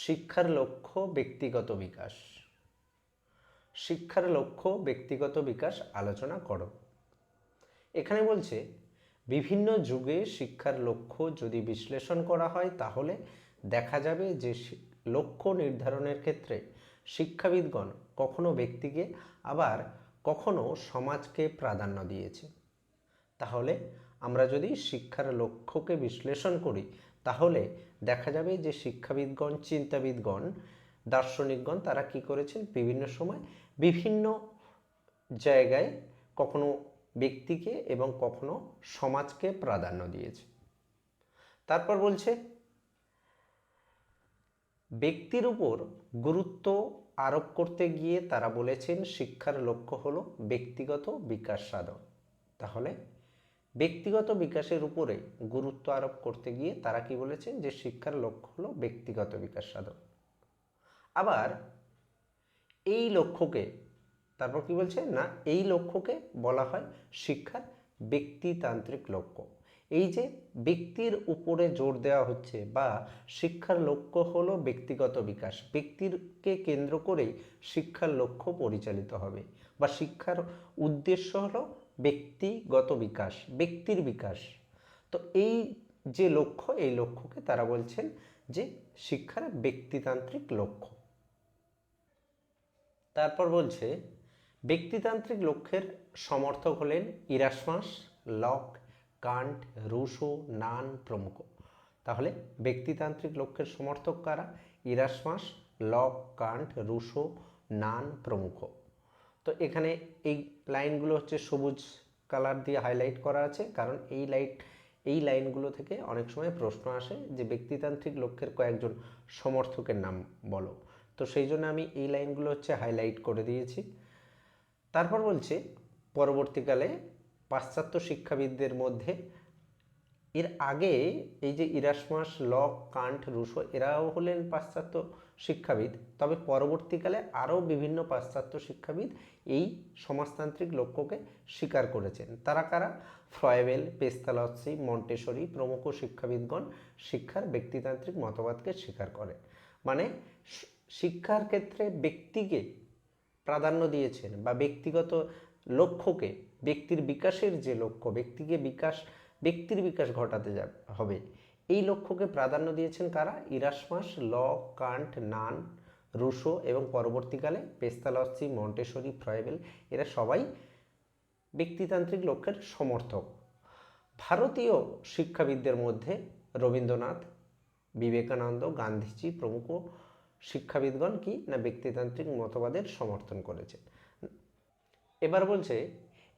শিক্ষার লক্ষ্য ব্যক্তিগত বিকাশ। শিক্ষার লক্ষ্য ব্যক্তিগত বিকাশ আলোচনা করো। এখানে বলছে বিভিন্ন যুগে শিক্ষার লক্ষ্য যদি বিশ্লেষণ করা হয় তাহলে দেখা যাবে যে লক্ষ্য নির্ধারণের ক্ষেত্রে শিক্ষাবিদগণ কখনো ব্যক্তিকে আবার কখনো সমাজকে প্রাধান্য দিয়েছে। তাহলে আমরা যদি শিক্ষার লক্ষ্যকে বিশ্লেষণ করি তাহলে দেখা যাবে যে শিক্ষাবিদগণ, চিন্তাবিদগণ, দার্শনিকগণ তারা কি করেছেন, বিভিন্ন সময় বিভিন্ন জায়গায় কখনো ব্যক্তিকে এবং কখনো সমাজকে প্রাধান্য দিয়েছে। তারপর বলছে ব্যক্তির উপর গুরুত্ব আরোপ করতে গিয়ে তারা বলেছেন শিক্ষার লক্ষ্য হলো ব্যক্তিগত বিকাশ সাধন। তাহলে ব্যক্তিগত বিকাশের উপরে গুরুত্ব আরোপ করতে গিয়ে তারা কি বলেছেন, যে শিক্ষার লক্ষ্য হলো ব্যক্তিগত বিকাশ সাধন। আবার এই লক্ষ্যকে তারপর কি বলছে না, এই লক্ষ্যকে বলা হয় শিক্ষার ব্যক্তিতান্ত্রিক লক্ষ্য। এই যে ব্যক্তির উপরে জোর দেওয়া হচ্ছে বা শিক্ষার লক্ষ্য হলো ব্যক্তিগত বিকাশ, ব্যক্তিকে কেন্দ্র করেই শিক্ষার লক্ষ্য পরিচালিত হবে বা শিক্ষার উদ্দেশ্য হলো ব্যক্তিগত বিকাশ, ব্যক্তির বিকাশ। তো এই যে লক্ষ্য, এই লক্ষ্যকে তারা বলছেন যে শিক্ষার ব্যক্তিতান্ত্রিক লক্ষ্য। তারপর বলছে ব্যক্তিতান্ত্রিক লক্ষ্যের সমর্থক হলেন ইরাসমাস, লক, কান্ট, রুশো, নান প্রমুখ। তাহলে ব্যক্তিতান্ত্রিক লক্ষ্যের সমর্থক কারা? ইরাসমাস, লক, কান্ট, রুশো, নান প্রমুখ। তো এখানে এই লাইনগুলো হচ্ছে সবুজ কালার দিয়ে হাইলাইট করা আছে, কারণ এই লাইনগুলো থেকে অনেক সময় প্রশ্ন আসে যে ব্যক্তিতান্ত্রিক লক্ষ্যের কয়েকজন সমর্থকের নাম বলো। তো সেই জন্য আমি এই লাইনগুলো হচ্ছে হাইলাইট করে দিয়েছি। তারপর বলছে পরবর্তীকালে পাশ্চাত্য শিক্ষাবিদদের মধ্যে এর আগে এই যে ইরাসমাস, লক, কান্ট, রুশো এরাও হলেন পাশ্চাত্য শিক্ষাবিদ, তবে পরবর্তীকালে আরও বিভিন্ন পাশ্চাত্য শিক্ষাবিদ এই সমাজতান্ত্রিক লক্ষ্যকে স্বীকার করেছেন। তারা কারা? ফ্রয়েবেল, পেস্তালস্কি, মন্টেসরি প্রমুখ শিক্ষাবিদগণ শিক্ষার ব্যক্তিতান্ত্রিক মতবাদকে স্বীকার করেন। মানে শিক্ষার ক্ষেত্রে ব্যক্তিকে প্রাধান্য দিয়েছেন বা ব্যক্তিগত লক্ষ্যকে, ব্যক্তির বিকাশের যে লক্ষ্য, ব্যক্তির বিকাশ ঘটাতে হবে, এই লক্ষ্যকে প্রাধান্য দিয়েছেন কারা? ইরাসমাস, লক, কান্ট, নান, রুশো এবং পরবর্তীকালে পেস্তালস্কি, মন্টেসরি, ফ্রয়েবেল এরা সবাই ব্যক্তিতান্ত্রিক লক্ষ্যের সমর্থক। ভারতীয় শিক্ষাবিদদের মধ্যে রবীন্দ্রনাথ, বিবেকানন্দ, গান্ধীজি প্রমুখ শিক্ষাবিদগণ কি না ব্যক্তিতান্ত্রিক মতবাদের সমর্থন করেছেন। এবার বলছে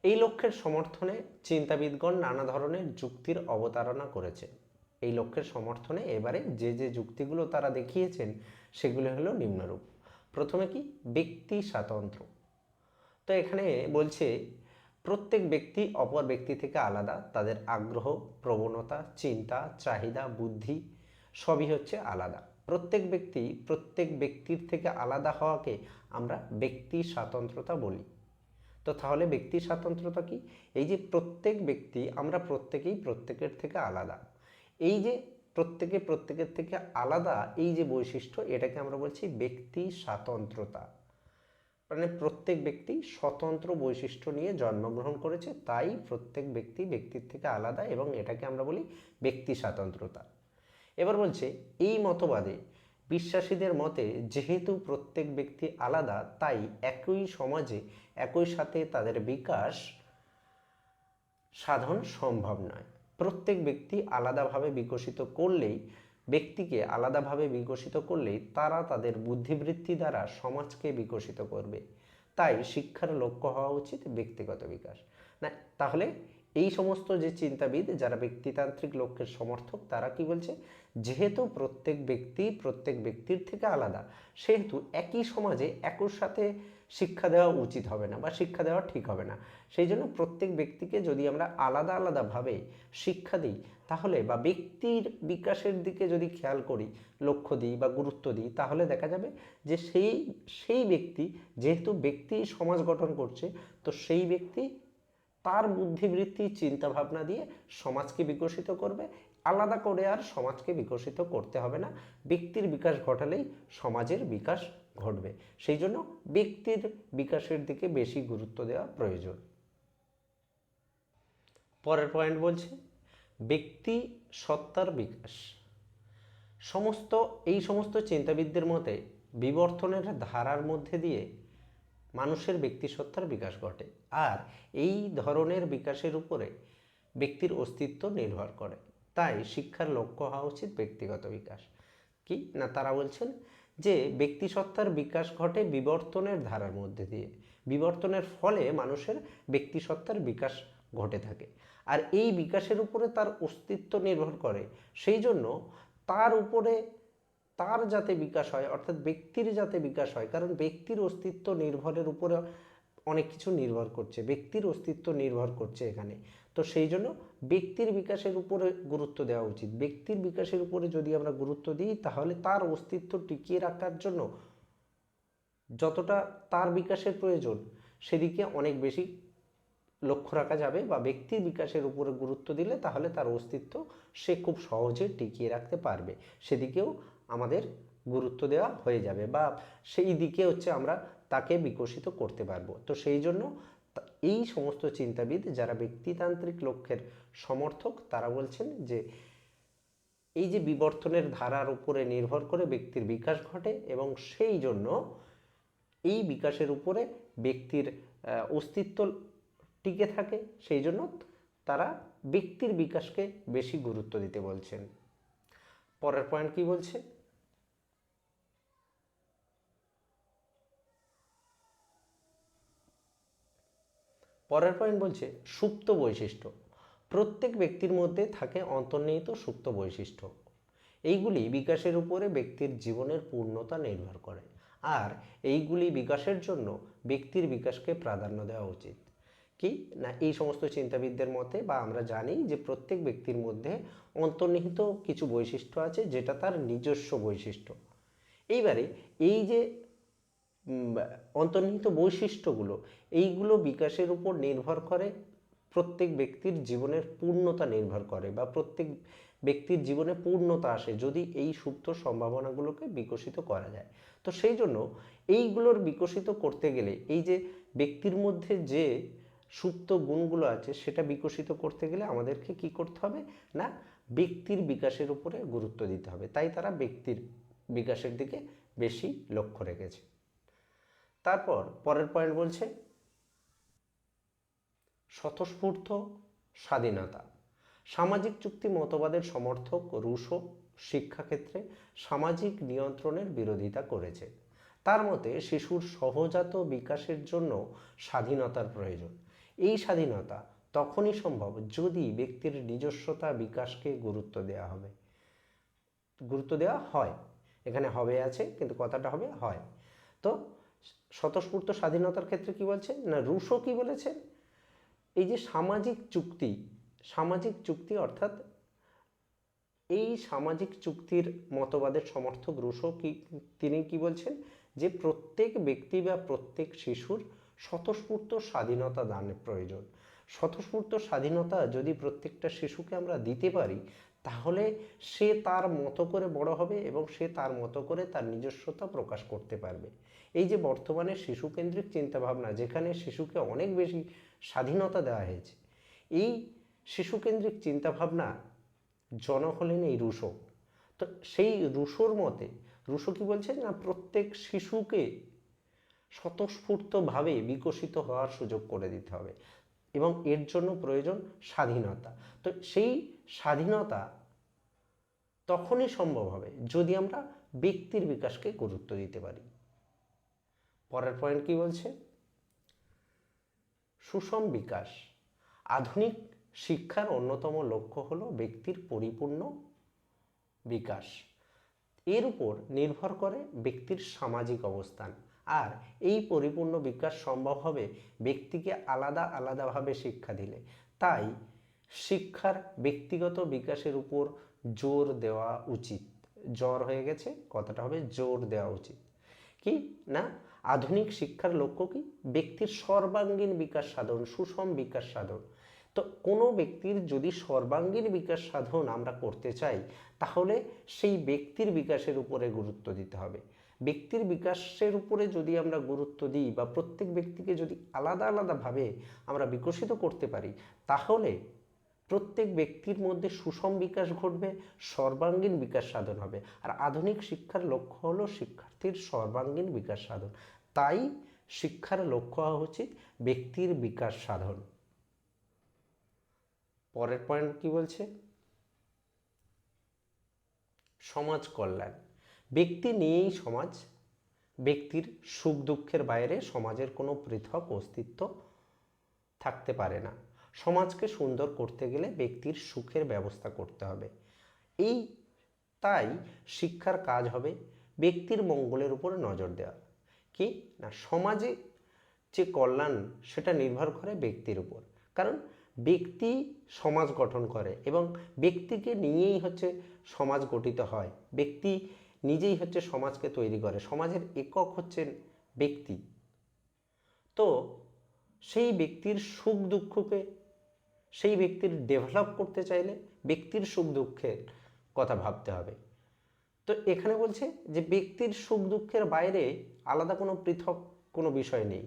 এই লক্ষ্যের সমর্থনে চিন্তাবিদগণ নানা ধরনের যুক্তির অবতারণা করেছেন। এই লক্ষ্যের সমর্থনে এবারে যে যে যুক্তিগুলো তারা দেখিয়েছেন সেগুলো হলো নিম্নরূপ। প্রথমে কি? ব্যক্তি স্বাতন্ত্র্য। তো এখানে বলছে প্রত্যেক ব্যক্তি অপর ব্যক্তি থেকে আলাদা, তাদের আগ্রহ, প্রবণতা, চিন্তা, চাহিদা, বুদ্ধি সবই হচ্ছে আলাদা। প্রত্যেক ব্যক্তির থেকে আলাদা হওয়াকে আমরা ব্যক্তি স্বাতন্ত্র্যতা বলি। তো তাহলে ব্যক্তি স্বাতন্ত্র্যতা কি? এই যে প্রত্যেক ব্যক্তি, আমরা প্রত্যেকেই প্রত্যেকের থেকে আলাদা, এই যে প্রত্যেকের থেকে আলাদা এই যে বৈশিষ্ট্য, এটাকে আমরা বলছি ব্যক্তি স্বাতন্ত্র্যতা। মানে প্রত্যেক ব্যক্তি স্বতন্ত্র বৈশিষ্ট্য নিয়ে জন্মগ্রহণ করেছে, তাই প্রত্যেক ব্যক্তি ব্যক্তির থেকে আলাদা এবং এটাকে আমরা বলি ব্যক্তি স্বাতন্ত্র্যতা। এবার বলছে এই মতবাদে বিশ্বাসীদের মতে যেহেতু প্রত্যেক ব্যক্তি আলাদা, তাই একই সমাজে একই সাথে তাদের বিকাশ সাধন সম্ভব নয়। প্রত্যেক ব্যক্তি আলাদাভাবে বিকশিত করলেই তারা তাদের বুদ্ধিবৃত্তি দ্বারা সমাজকে বিকশিত করবে। তাই শিক্ষার লক্ষ্য হওয়া উচিত ব্যক্তিগত বিকাশ। না, তাহলে এই সমস্ত যে চিন্তাবিদ যারা ব্যক্তিতান্ত্রিক লক্ষ্যের সমর্থক, তারা কি বলছে? যেহেতু প্রত্যেক ব্যক্তির থেকে আলাদা, সেহেতু একই সমাজে একই সাথে শিক্ষা দেওয়া উচিত হবে না বা শিক্ষা দেওয়া ঠিক হবে না। সেই জন্য প্রত্যেক ব্যক্তিকে যদি আমরা আলাদা আলাদাভাবে শিক্ষা দিই তাহলে, বা ব্যক্তির বিকাশের দিকে যদি খেয়াল করি, লক্ষ্য দিই বা গুরুত্ব দিই, তাহলে দেখা যাবে যে সেই ব্যক্তি, যেহেতু ব্যক্তি সমাজ গঠন করছে, তো সেই ব্যক্তি তার বুদ্ধিবৃত্তি, চিন্তা ভাবনা দিয়ে সমাজকে বিকশিত করবে। আলাদা করে আর সমাজকে বিকশিত করতে হবে না, ব্যক্তির বিকাশ ঘটালেই সমাজের বিকাশ ঘটবে। সেই জন্য ব্যক্তির বিকাশের দিকে বেশি গুরুত্ব দেওয়া প্রয়োজন। পরের পয়েন্ট বলছে ব্যক্তি সত্তার বিকাশ। এই সমস্ত চিন্তাবিদদের মতে বিবর্তনের ধারার মধ্যে দিয়ে মানুষের ব্যক্তিসত্তার বিকাশ ঘটে, আর এই ধরনের বিকাশের উপরে ব্যক্তির অস্তিত্ব নির্ভর করে। তাই শিক্ষার লক্ষ্য হওয়া উচিত ব্যক্তিগত বিকাশ। কি না, তারা বলছেন যে ব্যক্তিসত্তার বিকাশ ঘটে বিবর্তনের ধারার মধ্যে দিয়ে, বিবর্তনের ফলে মানুষের ব্যক্তিসত্তার বিকাশ ঘটে থাকে, আর এই বিকাশের উপরে তার অস্তিত্ব নির্ভর করে। সেই জন্য তার উপরে তার যাতে বিকাশ হয়, অর্থাৎ ব্যক্তির যাতে বিকাশ হয়, কারণ ব্যক্তির অস্তিত্ব নির্ভরের উপরে অনেক কিছু নির্ভর করছে, ব্যক্তির অস্তিত্ব নির্ভর করছে এখানে। তো সেই জন্য ব্যক্তির বিকাশের উপরে গুরুত্ব দেওয়া উচিত। ব্যক্তির বিকাশের উপরে যদি আমরা গুরুত্ব দিই, তাহলে তার অস্তিত্ব টিকিয়ে রাখার জন্য যতটা তার বিকাশের প্রয়োজন সেদিকে অনেক বেশি লক্ষ্য রাখা যাবে, বা ব্যক্তির বিকাশের উপরে গুরুত্ব দিলে তাহলে তার অস্তিত্ব সে খুব সহজে টিকিয়ে রাখতে পারবে, সেদিকেও আমাদের গুরুত্ব দেওয়া হয়ে যাবে, বা সেই দিকে আমরা তাকে বিকশিত করতে পারবো। তো সেই জন্য এই সমস্ত চিন্তাবিদ যারা ব্যক্তিতান্ত্রিক লক্ষ্যের সমর্থক, তারা বলছেন যে এই যে বিবর্তনের ধারার উপরে নির্ভর করে ব্যক্তির বিকাশ ঘটে, এবং সেই জন্য এই বিকাশের উপরে ব্যক্তির অস্তিত্ব টিকে থাকে, সেই জন্য তারা ব্যক্তির বিকাশকে বেশি গুরুত্ব দিতে বলছেন। পরের পয়েন্ট কি বলছে, পরের পয়েন্ট বলছে সুপ্ত বৈশিষ্ট্য। প্রত্যেক ব্যক্তির মধ্যে থাকে অন্তর্নিহিত সুপ্ত বৈশিষ্ট্য, এইগুলি বিকাশের উপরে ব্যক্তির জীবনের পূর্ণতা নির্ভর করে, আর এইগুলি বিকাশের জন্য ব্যক্তির বিকাশকে প্রাধান্য দেওয়া উচিত। কি না, এই সমস্ত চিন্তাবিদদের মতে, বা আমরা জানি যে প্রত্যেক ব্যক্তির মধ্যে অন্তর্নিহিত কিছু বৈশিষ্ট্য আছে, যেটা তার নিজস্ব বৈশিষ্ট্য। এইবারে এই যে অন্তর্নিহিত বৈশিষ্ট্যগুলো, এইগুলো বিকাশের উপর নির্ভর করে, প্রত্যেক ব্যক্তির জীবনের পূর্ণতা নির্ভর করে, বা প্রত্যেক ব্যক্তির জীবনে পূর্ণতা আসে যদি এই সুপ্ত সম্ভাবনাগুলোকে বিকশিত করা যায়। তো সেই জন্য এইগুলোর বিকশিত করতে গেলে, এই যে ব্যক্তির মধ্যে যে সুপ্ত গুণগুলো আছে সেটা বিকশিত করতে গেলে আমাদেরকে কি করতে হবে না, ব্যক্তির বিকাশের উপরে গুরুত্ব দিতে হবে। তাই তারা ব্যক্তির বিকাশের দিকে বেশি লক্ষ্য রেখেছে। তারপর পরের পয়েন্ট বলছে স্বতঃস্ফূর্ত স্বাধীনতা। সামাজিক চুক্তি মতবাদের সমর্থক রুশো শিক্ষাক্ষেত্রে সামাজিক নিয়ন্ত্রণের বিরোধিতা করেছে। তার মতে শিশুর সহজাত বিকাশের জন্য স্বাধীনতার প্রয়োজন। এই স্বাধীনতা তখনই সম্ভব যদি ব্যক্তির নিজস্বতা বিকাশকে গুরুত্ব দেওয়া হয়। এখানে হবে আছে, কিন্তু কথাটা হবে হয়। তো স্বতঃস্ফূর্ত স্বাধীনতার ক্ষেত্রে কি বলছে না, রুশো কি বলেছে, এই যে সামাজিক চুক্তি অর্থাৎ এই সামাজিক চুক্তির মতবাদের সমর্থক রুশো তিনি কি বলছেন, যে প্রত্যেক ব্যক্তি বা প্রত্যেক শিশুর স্বতঃস্ফূর্ত স্বাধীনতা দানের প্রয়োজন। স্বতঃস্ফূর্ত স্বাধীনতা যদি প্রত্যেকটা শিশুকে আমরা দিতে পারি, তাহলে সে তার মতো করে বড় হবে এবং সে তার মতো করে তার নিজস্বতা প্রকাশ করতে পারবে। এই যে বর্তমানে শিশুকেন্দ্রিক চিন্তাভাবনা, যেখানে শিশুকে অনেক বেশি স্বাধীনতা দেওয়া হয়েছে, এই শিশুকেন্দ্রিক চিন্তাভাবনা জনক হলেন এই রুশো। তো সেই রুশোর মতে রুশো কি বলছে না, প্রত্যেক শিশুকে স্বতঃস্ফূর্তভাবে বিকশিত হওয়ার সুযোগ করে দিতে হবে, এবং এর জন্য প্রয়োজন স্বাধীনতা। তো সেই স্বাধীনতা তখনই সম্ভব হবে যদি আমরা ব্যক্তির বিকাশকে গুরুত্ব দিতে পারি। পরের পয়েন্ট কি বলছে, সুষম বিকাশ। আধুনিক শিক্ষার অন্যতম লক্ষ্য হলো ব্যক্তির পরিপূর্ণ বিকাশ। এর উপর নির্ভর করে ব্যক্তির সামাজিক অবস্থান, আর এই পরিপূর্ণ বিকাশ সম্ভব হবে ব্যক্তিকে আলাদা আলাদাভাবে শিক্ষা দিলে। তাই শিক্ষার ব্যক্তিগত বিকাশের উপর জোর দেওয়া উচিত। জোর হয়ে গেছে, কথাটা হবে জোর দেওয়া উচিত। কি না, আধুনিক শিক্ষার লক্ষ্য কি, ব্যক্তির সর্বাঙ্গীন বিকাশ সাধন, সুষম বিকাশ সাধন। তো কোনো ব্যক্তির যদি সর্বাঙ্গীন বিকাশ সাধন আমরা করতে চাই, তাহলে সেই ব্যক্তির বিকাশের উপরে গুরুত্ব দিতে হবে। ব্যক্তির বিকাশের উপরে যদি আমরা গুরুত্ব দিই বা প্রত্যেক ব্যক্তিকে যদি আলাদা আলাদাভাবে আমরা বিকশিত করতে পারি, তাহলে প্রত্যেক ব্যক্তির মধ্যে সুষম বিকাশ ঘটবে, সর্বাঙ্গীন বিকাশ সাধন হবে। আর আধুনিক শিক্ষার লক্ষ্য হলো শিক্ষার্থীর সর্বাঙ্গীন বিকাশ সাধন। তাই শিক্ষার লক্ষ্য হওয়া উচিত ব্যক্তির বিকাশ সাধন। পরের পয়েন্ট কি বলছে? সমাজ কল্যাণ। ব্যক্তি নিয়েই সমাজ। ব্যক্তির সুখ দুঃখের বাইরে সমাজের কোনো পৃথক অস্তিত্ব থাকতে পারে না। সমাজকে সুন্দর করতে গেলে ব্যক্তির সুখের ব্যবস্থা করতে হবে। এই তাই শিক্ষার কাজ হবে ব্যক্তির মঙ্গলের উপরে নজর দেওয়া। কি না, সমাজে যে কল্যাণ সেটা নির্ভর করে ব্যক্তির উপর। কারণ ব্যক্তি সমাজ গঠন করে এবং ব্যক্তিকে নিয়েই হচ্ছে সমাজ গঠিত হয়। ব্যক্তি নিজেই হচ্ছে সমাজকে তৈরি করে। সমাজের একক হচ্ছেন ব্যক্তি। তো সেই ব্যক্তির সুখ দুঃখকে, সেই ব্যক্তির ডেভেলপ করতে চাইলে ব্যক্তির সুখ দুঃখের কথা ভাবতে হবে। তো এখানে বলছে যে ব্যক্তির সুখ দুঃখের বাইরে আলাদা কোনো পৃথক কোনো বিষয় নেই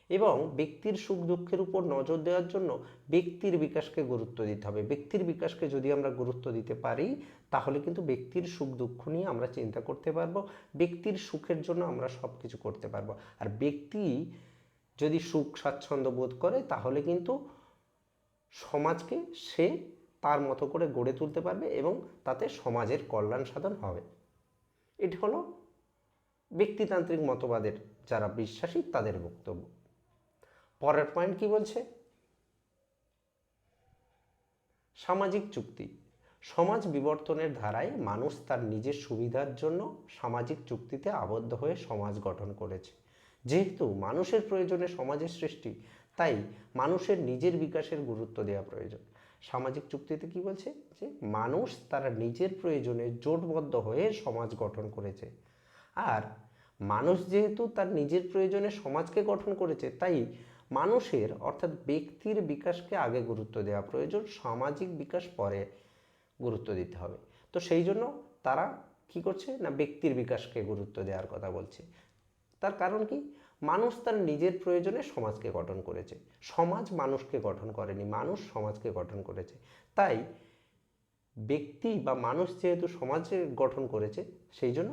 এবং ব্যক্তির সুখ দুঃখের উপর নজর দেওয়ার জন্য ব্যক্তির বিকাশকে গুরুত্ব দিতে হবে। ব্যক্তির বিকাশকে যদি আমরা গুরুত্ব দিতে পারি, তাহলে কিন্তু ব্যক্তির সুখ দুঃখ নিয়ে আমরা চিন্তা করতে পারবো, ব্যক্তির সুখের জন্য আমরা সব কিছু করতে পারবো। আর ব্যক্তি যদি সুখ স্বাচ্ছন্দ্য বোধ করে, তাহলে কিন্তু সমাজকে সে তার মতো করে গড়ে তুলতে পারবে এবং তাতে সমাজের কল্যাণ সাধন হবে। এটি হলো ব্যক্তিতান্ত্রিক মতবাদের যারা বিশ্বাসী তাদের বক্তব্য। পরের পয়েন্ট কি বলছে? সামাজিক চুক্তি। সমাজ বিবর্তনের ধারায় মানুষ তার নিজের সুবিধার জন্য সামাজিক চুক্তিতে আবদ্ধ হয়ে সমাজ গঠন করেছে। যেহেতু মানুষের প্রয়োজনে সমাজের সৃষ্টি, তাই মানুষের নিজের বিকাশের গুরুত্ব দেওয়া প্রয়োজন। সামাজিক চুক্তিতে কি বলছে? যে মানুষ তারা নিজের প্রয়োজনে জোটবদ্ধ হয়ে সমাজ গঠন করেছে। আর মানুষ যেহেতু তার নিজের প্রয়োজনে সমাজকে গঠন করেছে, তাই মানুষের অর্থাৎ ব্যক্তির বিকাশকে আগে গুরুত্ব দেওয়া প্রয়োজন, সামাজিক বিকাশ পরে গুরুত্ব দিতে হবে। তো সেই জন্য তারা কি করছে না, ব্যক্তির বিকাশকে গুরুত্ব দেওয়ার কথা বলছে। তার কারণ কি? মানুষ তার নিজের প্রয়োজনে সমাজকে গঠন করেছে, সমাজ মানুষকে গঠন করেনি, মানুষ সমাজকে গঠন করেছে। তাই ব্যক্তি বা মানুষ যেহেতু সমাজে গঠন করেছে, সেই জন্য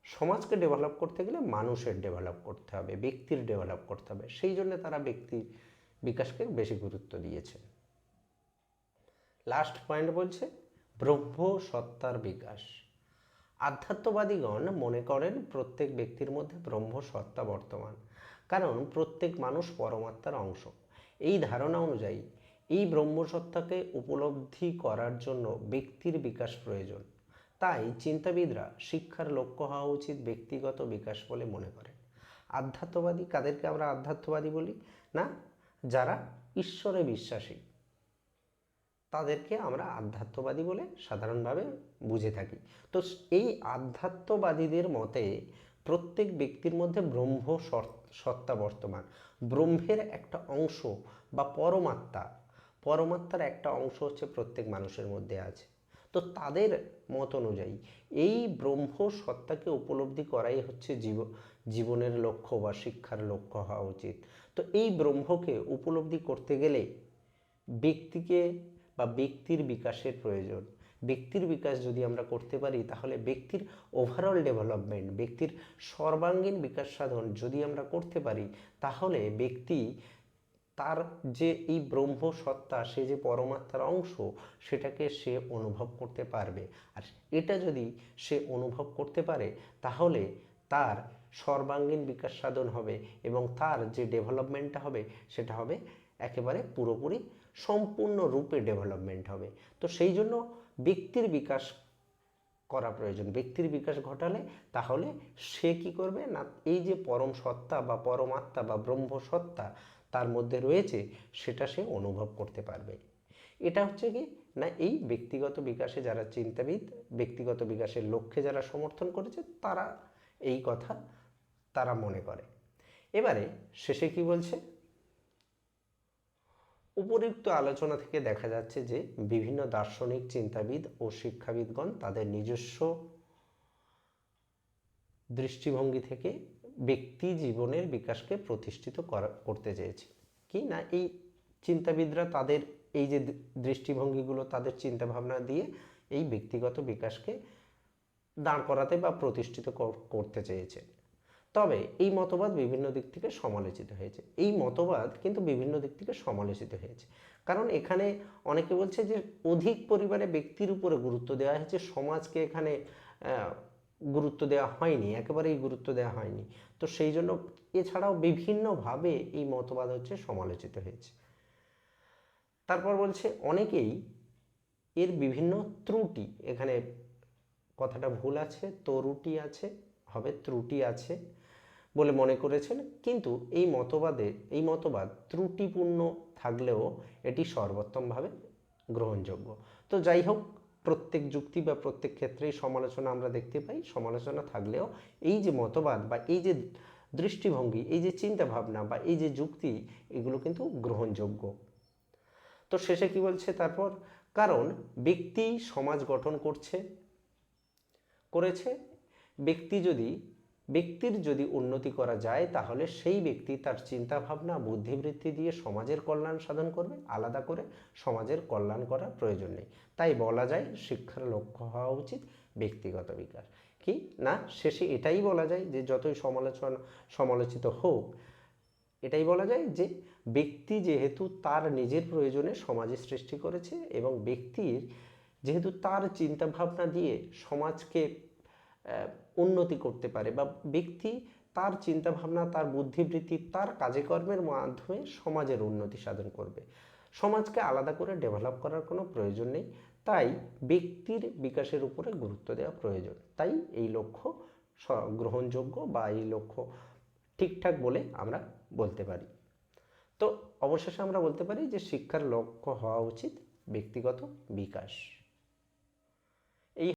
সমাজকে ডেভেলপ করতে গেলে মানুষের ডেভেলপ করতে হবে, ব্যক্তির ডেভেলপ করতে হবে। সেই জন্য তারা ব্যক্তির বিকাশকে বেশি গুরুত্ব দিয়েছে। লাস্ট পয়েন্ট বলছে ব্রহ্ম সত্তার বিকাশ। আধ্যাত্মবাদীগণ মনে করেন প্রত্যেক ব্যক্তির মধ্যে ব্রহ্ম সত্তা বর্তমান, কারণ প্রত্যেক মানুষ পরমাত্মার অংশ। এই ধারণা অনুযায়ী এই ব্রহ্মসত্তাকে উপলব্ধি করার জন্য ব্যক্তির বিকাশ প্রয়োজন। তাই চিন্তাবিদরা শিক্ষার লক্ষ্য হওয়া উচিত ব্যক্তিগত বিকাশ বলে মনে করেন। আধ্যাত্মবাদী কাদেরকে আমরা আধ্যাত্মবাদী বলি? না, যারা ঈশ্বরে বিশ্বাসী তাদেরকে আমরা আধ্যাত্মবাদী বলে সাধারণভাবে বুঝে থাকি। তো এই আধ্যাত্মবাদীদের মতে প্রত্যেক ব্যক্তির মধ্যে ব্রহ্ম সত্তা বর্তমান। ব্রহ্মের একটা অংশ বা পরমাত্মার একটা অংশ হচ্ছে প্রত্যেক মানুষের মধ্যে আছে। তো তাদের মত অনুযায়ী এই ব্রহ্ম সত্তাকে উপলব্ধি করাই হচ্ছে জীবনের লক্ষ্য বা শিক্ষার লক্ষ্য হওয়া উচিত। তো এই ব্রহ্মকে উপলব্ধি করতে গেলে ব্যক্তিকে বা ব্যক্তির বিকাশের প্রয়োজন। ব্যক্তির বিকাশ যদি আমরা করতে পারি, তাহলে ব্যক্তির ওভারঅল ডেভেলপমেন্ট, ব্যক্তির সর্বাঙ্গীন বিকাশ সাধন যদি আমরা করতে পারি, তাহলে ব্যক্তি তার যে এই ব্রহ্ম সত্তা, সে যে পরমাত্মার অংশ, সেটাকে সে অনুভব করতে পারবে। আর এটা যদি সে অনুভব করতে পারে, তাহলে তার সর্বাঙ্গীন বিকাশ সাধন হবে এবং তার যে ডেভেলপমেন্টটা হবে সেটা হবে একেবারে পুরোপুরি সম্পূর্ণরূপে ডেভেলপমেন্ট হবে। তো সেই জন্য ব্যক্তির বিকাশ করা প্রয়োজন। ব্যক্তির বিকাশ ঘটালে তাহলে সে কি করবে না, এই যে পরম সত্তা বা পরমাত্মা বা ব্রহ্ম সত্তা তার মধ্যে রয়েছে, সেটা সে অনুভব করতে পারবে। এটা হচ্ছে কি না, এই ব্যক্তিগত বিকাশে যারা চিন্তাবিদ, ব্যক্তিগত বিকাশের লক্ষ্যে যারা সমর্থন করেছে, তারা এই কথা তারা মনে করে। এবারে শেষে কি বলছে? উপরিউক্ত আলোচনা থেকে দেখা যাচ্ছে যে বিভিন্ন দার্শনিক চিন্তাবিদ ও শিক্ষাবিদগণ তাদের নিজস্ব দৃষ্টিভঙ্গি থেকে ব্যক্তি জীবনের বিকাশকে প্রতিষ্ঠিত করতে চেয়েছে। কি না, এই চিন্তাবিদরা তাদের এই যে দৃষ্টিভঙ্গিগুলো, তাদের চিন্তাভাবনা দিয়ে এই ব্যক্তিগত বিকাশকে দাঁড় করাতে বা প্রতিষ্ঠিত করতে চেয়েছে। তবে এই মতবাদ বিভিন্ন দিক থেকে সমালোচিত হয়েছে। এই মতবাদ কিন্তু বিভিন্ন দিক থেকে সমালোচিত হয়েছে, কারণ এখানে অনেকে বলছে যে অধিক পরিমাণে ব্যক্তির উপরে গুরুত্ব দেওয়া হয়েছে, সমাজকে এখানে গুরুত্ব দেওয়া হয়নি, একেবারেই গুরুত্ব দেওয়া হয়নি। তো সেই জন্য এছাড়াও বিভিন্নভাবে এই মতবাদ হচ্ছে সমালোচিত হয়েছে। তারপর বলছে অনেকেই এর বিভিন্ন ত্রুটি, এখানে কথাটা ভুল আছে, ত্রুটি আছে, হবে ত্রুটি আছে বলে মনে করেছেন, কিন্তু এই মতবাদ ত্রুটিপূর্ণ থাকলেও এটি সর্বোত্তমভাবে গ্রহণযোগ্য। তো যাই হোক, প্রত্যেক যুক্তি বা প্রত্যেক ক্ষেত্রেই সমালোচনা আমরা দেখতে পাই, সমালোচনা থাকলেও এই যে মতবাদ বা এই যে দৃষ্টিভঙ্গি, এই যে চিন্তাভাবনা বা এই যে যুক্তি, এগুলো কিন্তু গ্রহণযোগ্য। তো শেষে কি বলছে তারপর, কারণ ব্যক্তি সমাজ গঠন করেছে, ব্যক্তির যদি উন্নতি করা যায় তাহলে সেই ব্যক্তি তার চিন্তাভাবনা বুদ্ধিবৃত্তি দিয়ে সমাজের কল্যাণ সাধন করবে, আলাদা করে সমাজের কল্যাণ করার প্রয়োজন নেই। তাই বলা যায় শিক্ষার লক্ষ্য হওয়া উচিত ব্যক্তিগত বিকাশ। কি না, শেষে এটাই বলা যায় যে যতই সমালোচিত হোক, এটাই বলা যায় যে ব্যক্তি যেহেতু তার নিজের প্রয়োজনে সমাজের সৃষ্টি করেছে এবং ব্যক্তির যেহেতু তার চিন্তাভাবনা দিয়ে সমাজকে উন্নতি করতে পারে, বা ব্যক্তি তার চিন্তাভাবনা, তার বুদ্ধিবৃত্তি, তার কাজে কর্মের মাধ্যমে সমাজের উন্নতি সাধন করবে, সমাজকে আলাদা করে ডেভেলপ করার কোনো প্রয়োজন নেই। তাই ব্যক্তির বিকাশের উপরে গুরুত্ব দেওয়া প্রয়োজন। তাই এই লক্ষ্য গ্রহণযোগ্য বা এই লক্ষ্য ঠিকঠাক বলে আমরা বলতে পারি। তো অবশেষে আমরা বলতে পারি যে শিক্ষার লক্ষ্য হওয়া উচিত ব্যক্তিগত বিকাশ।